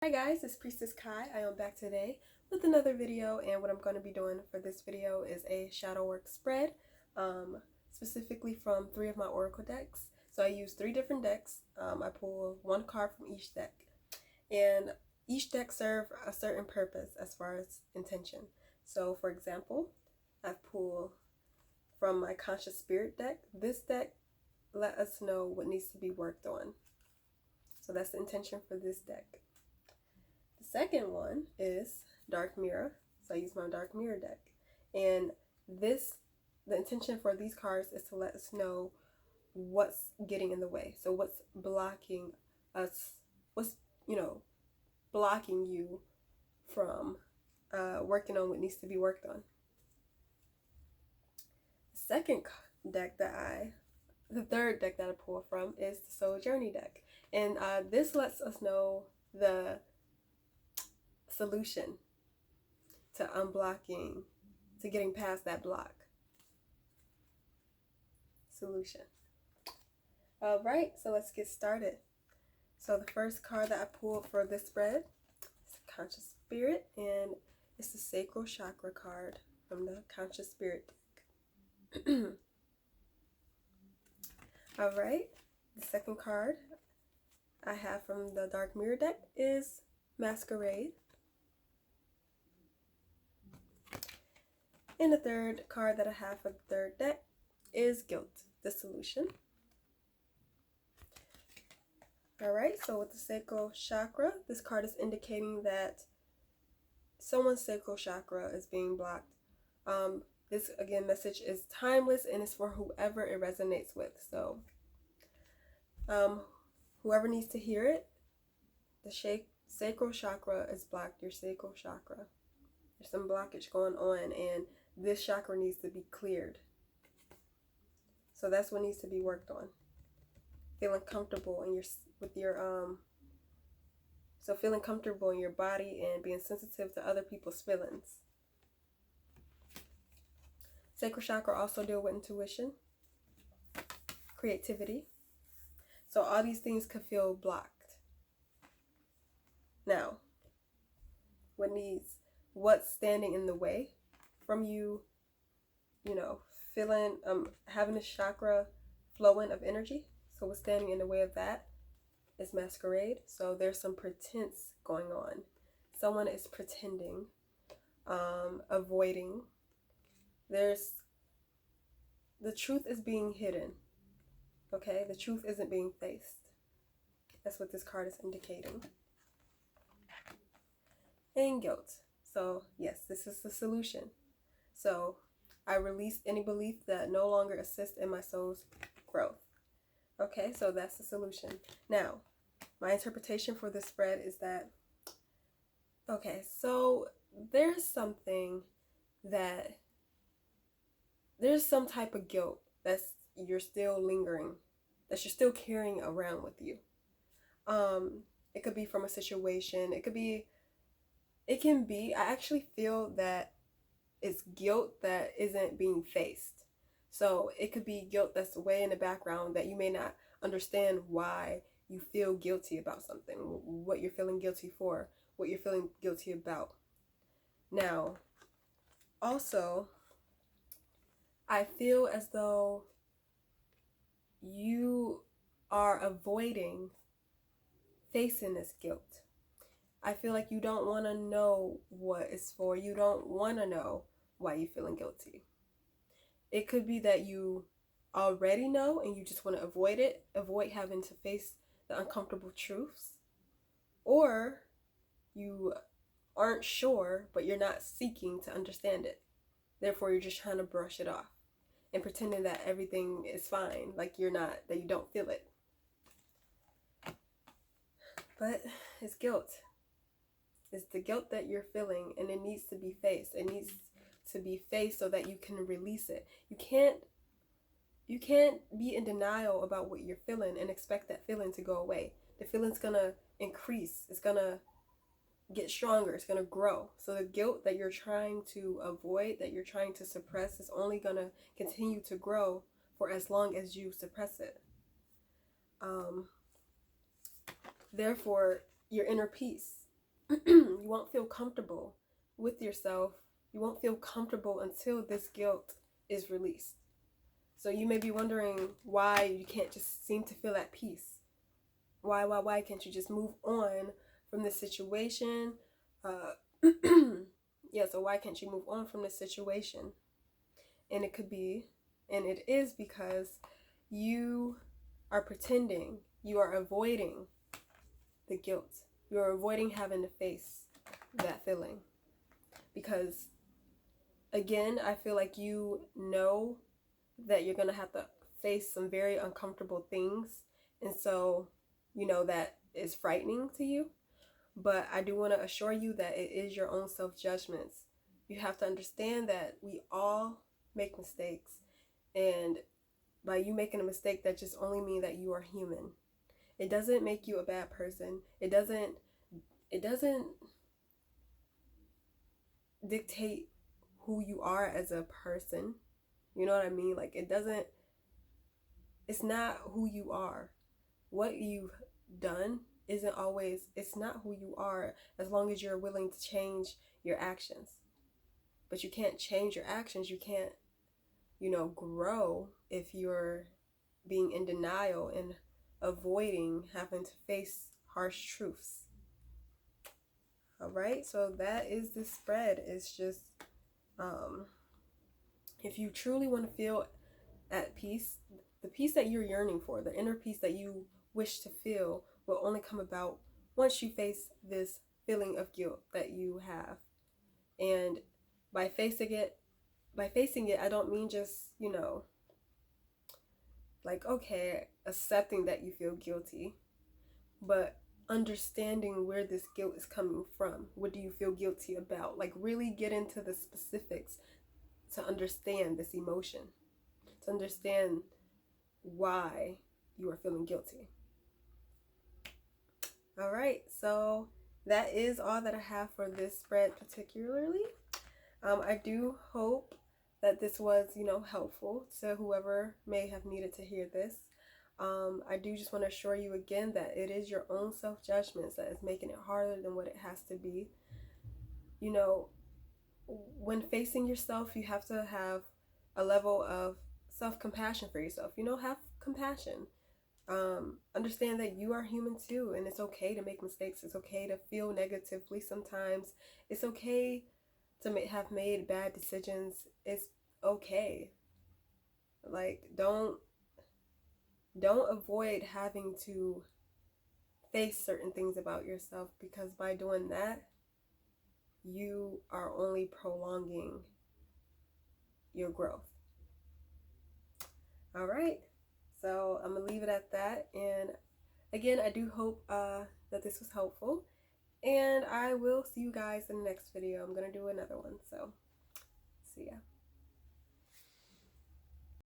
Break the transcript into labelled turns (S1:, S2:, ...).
S1: Hi guys, it's Priestess Kai. I am back today with another video, and what I'm going to be doing for this video is a shadow work spread, specifically from three of my oracle decks. So I use three different decks. I pull one card from each deck, and each deck serves a certain purpose as far as intention. So for example, I pull from my Conscious Spirit deck. This deck let us know what needs to be worked on. So that's the intention for this deck. The second one is Dark Mirror. So I use my Dark Mirror deck. And the intention for these cards is to let us know what's getting in the way. So what's blocking us, what's, blocking you from working on what needs to be worked on. The third deck that I pull from is the Soul Journey deck. And this lets us know the solution to unblocking, to getting past that block. Solution. All right, so let's get started. So the first card that I pulled for this spread is the Conscious Spirit, and it's the Sacral Chakra card from the Conscious Spirit deck. All right, the second card I have from the Dark Mirror deck is Masquerade. And the third card that I have for the third deck is Guilt, the Solution. Alright, so with the sacral chakra, this card is indicating that someone's sacral chakra is being blocked. This, again, message is timeless and it's for whoever it resonates with. So, whoever needs to hear it, the sacral chakra is blocked, your sacral chakra. There's some blockage going on and this chakra needs to be cleared. So that's what needs to be worked on. Feeling comfortable in feeling comfortable in your body and being sensitive to other people's feelings. Sacral chakra also deal with intuition, creativity. So all these things could feel blocked. Now, what's standing in the way from you, feeling, having a chakra flowing of energy? So what's standing in the way of that is Masquerade. So there's some pretense going on. Someone is pretending, avoiding. The truth is being hidden. Okay, the truth isn't being faced. That's what this card is indicating. And Guilt. So yes, this is the solution. So I release any belief that no longer assists in my soul's growth. Okay, so that's the solution. Now, my interpretation for this spread is that, okay, so there's some type of guilt that's you're still lingering, that you're still carrying around with you. It could be from a situation. It can be, I actually feel that it's guilt that isn't being faced. So it could be guilt that's way in the background that you may not understand why you feel guilty about something, what you're feeling guilty for, what you're feeling guilty about. Now, also, I feel as though you are avoiding facing this guilt. I feel like you don't want to know what it's for. You don't want to know why you're feeling guilty. It could be that you already know and you just want to avoid having to face the uncomfortable truths. Or you aren't sure, but you're not seeking to understand it. Therefore, you're just trying to brush it off and pretending that everything is fine, like that you don't feel it. But it's guilt. It's the guilt that you're feeling, and it needs to be faced. It needs to be faced so that you can release it. You can't be in denial about what you're feeling and expect that feeling to go away. The feeling's gonna increase. It's gonna get stronger. It's gonna grow. So the guilt that you're trying to avoid, that you're trying to suppress, is only gonna continue to grow for as long as you suppress it. Therefore, your inner peace you won't feel comfortable with yourself. You won't feel comfortable until this guilt is released. So you may be wondering why you can't just seem to feel at peace. Why can't you just move on from this situation? Yeah, so why can't you move on from this situation? And it could be, and it is because you are pretending, you are avoiding the guilt. You're avoiding having to face that feeling. Because, again, I feel like you know that you're going to have to face some very uncomfortable things. And so, you know, that is frightening to you. But I do want to assure you that it is your own self-judgments. You have to understand that we all make mistakes. And by you making a mistake, that just only means that you are human. It doesn't make you a bad person. It doesn't dictate who you are as a person. You know what I mean? Like, it's not who you are. What you've done isn't always, it's not who you are, as long as you're willing to change your actions. But you can't change your actions. You can't, grow if you're being in denial and avoiding having to face harsh truths. All right, so that is the spread. It's just, if you truly want to feel at peace, the peace that you're yearning for, the inner peace that you wish to feel, will only come about once you face this feeling of guilt that you have. And by facing it, I don't mean just, like, okay, accepting that you feel guilty, but understanding where this guilt is coming from. What do you feel guilty about? Like, really get into the specifics to understand this emotion, to understand why you are feeling guilty. All right, so that is all that I have for this spread particularly. I do hope that this was, helpful to whoever may have needed to hear this. I do just want to assure you again that it is your own self-judgments that is making it harder than what it has to be. When facing yourself, you have to have a level of self-compassion for yourself. Have compassion. Understand that you are human too, and it's okay to make mistakes. It's okay to feel negatively sometimes. It's okay to have made bad decisions. It's okay. Like, don't avoid having to face certain things about yourself, because by doing that, you are only prolonging your growth. All right, so I'm gonna leave it at that. And again, I do hope that this was helpful, and I will see you guys in the next video. I'm gonna do another one, so see ya.